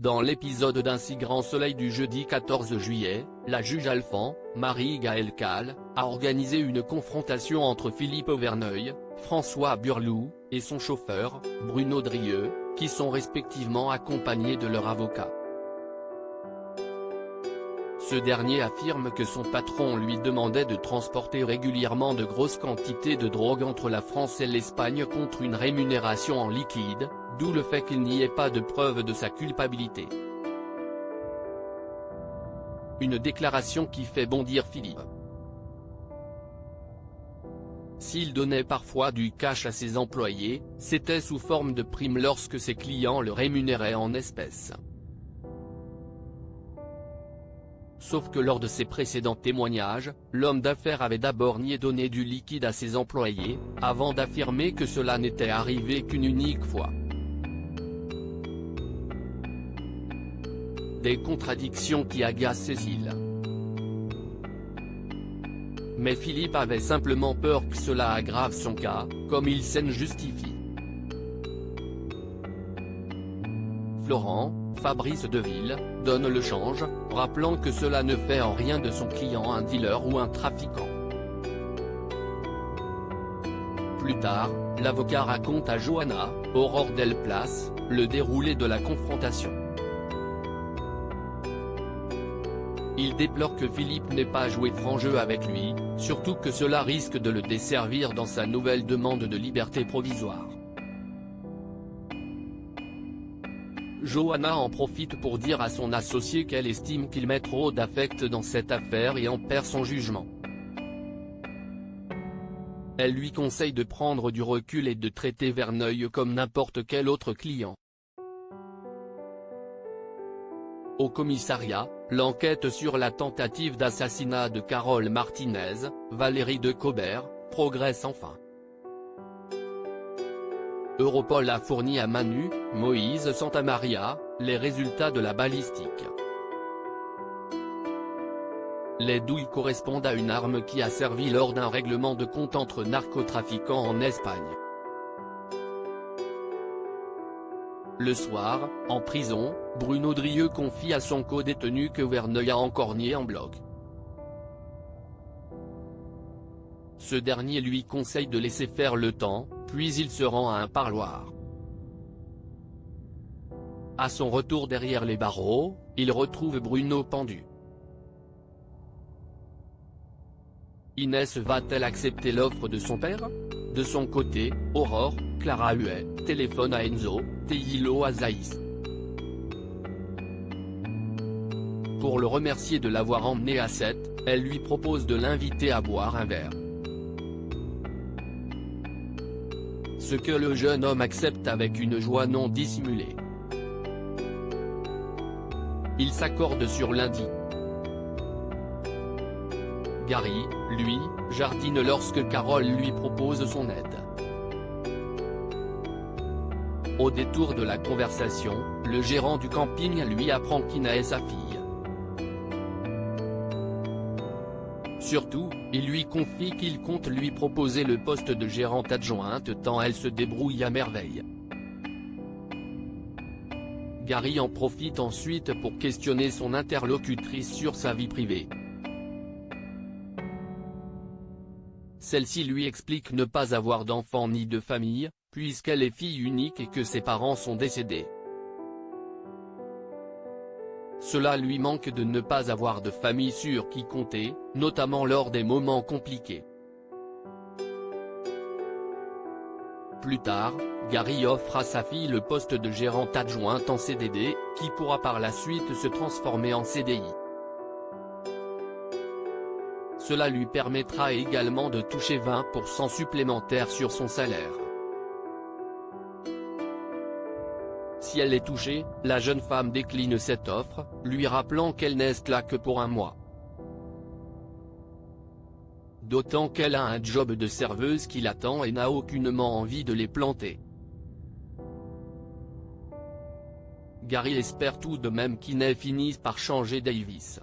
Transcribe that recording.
Dans l'épisode d'Un si grand soleil du jeudi 14 juillet, la juge Alphand, Marie-Gaëlle Calle, a organisé une confrontation entre Philippe Auverneuil, François Burlou, et son chauffeur, Bruno Drieux, qui sont respectivement accompagnés de leur avocat. Ce dernier affirme que son patron lui demandait de transporter régulièrement de grosses quantités de drogue entre la France et l'Espagne contre une rémunération en liquide, d'où le fait qu'il n'y ait pas de preuve de sa culpabilité. Une déclaration qui fait bondir Philippe. S'il donnait parfois du cash à ses employés, c'était sous forme de prime lorsque ses clients le rémunéraient en espèces. Sauf que lors de ses précédents témoignages, l'homme d'affaires avait d'abord nié donner du liquide à ses employés, avant d'affirmer que cela n'était arrivé qu'une unique fois. Des contradictions qui agacent Cécile. Mais Philippe avait simplement peur que cela aggrave son cas, comme il s'en justifie. Florent, Fabrice Deville, donne le change, rappelant que cela ne fait en rien de son client un dealer ou un trafiquant. Plus tard, l'avocat raconte à Johanna, Aurore Delplace, le déroulé de la confrontation. Il déplore que Philippe n'ait pas joué franc jeu avec lui, surtout que cela risque de le desservir dans sa nouvelle demande de liberté provisoire. Johanna en profite pour dire à son associé qu'elle estime qu'il met trop d'affect dans cette affaire et en perd son jugement. Elle lui conseille de prendre du recul et de traiter Verneuil comme n'importe quel autre client. Au commissariat, l'enquête sur la tentative d'assassinat de Carole Martinez, Valérie de Cobert, progresse enfin. Europol a fourni à Manu, Moïse Santamaria, les résultats de la balistique. Les douilles correspondent à une arme qui a servi lors d'un règlement de compte entre narcotrafiquants en Espagne. Le soir, en prison, Bruno Drieux confie à son co-détenu que Verneuil a encore nié en bloc. Ce dernier lui conseille de laisser faire le temps, puis il se rend à un parloir. À son retour derrière les barreaux, il retrouve Bruno pendu. Inès va-t-elle accepter l'offre de son père? De son côté, Aurore, Clara Huet, téléphone à Enzo, Teilo Azaïs. Pour le remercier de l'avoir emmené à 7, elle lui propose de l'inviter à boire un verre. Ce que le jeune homme accepte avec une joie non dissimulée. Ils s'accordent sur lundi. Gary, lui, jardine lorsque Carole lui propose son aide. Au détour de la conversation, le gérant du camping lui apprend qu'Ina est sa fille. Surtout, il lui confie qu'il compte lui proposer le poste de gérante adjointe tant elle se débrouille à merveille. Gary en profite ensuite pour questionner son interlocutrice sur sa vie privée. Celle-ci lui explique ne pas avoir d'enfant ni de famille, puisqu'elle est fille unique et que ses parents sont décédés. Cela lui manque de ne pas avoir de famille sur qui compter, notamment lors des moments compliqués. Plus tard, Gary offre à sa fille le poste de gérante adjointe en CDD, qui pourra par la suite se transformer en CDI. Cela lui permettra également de toucher 20% supplémentaires sur son salaire. Si elle est touchée, la jeune femme décline cette offre, lui rappelant qu'elle n'est là que pour un mois. D'autant qu'elle a un job de serveuse qui l'attend et n'a aucunement envie de les planter. Gary espère tout de même qu'Inès finisse par changer Davis.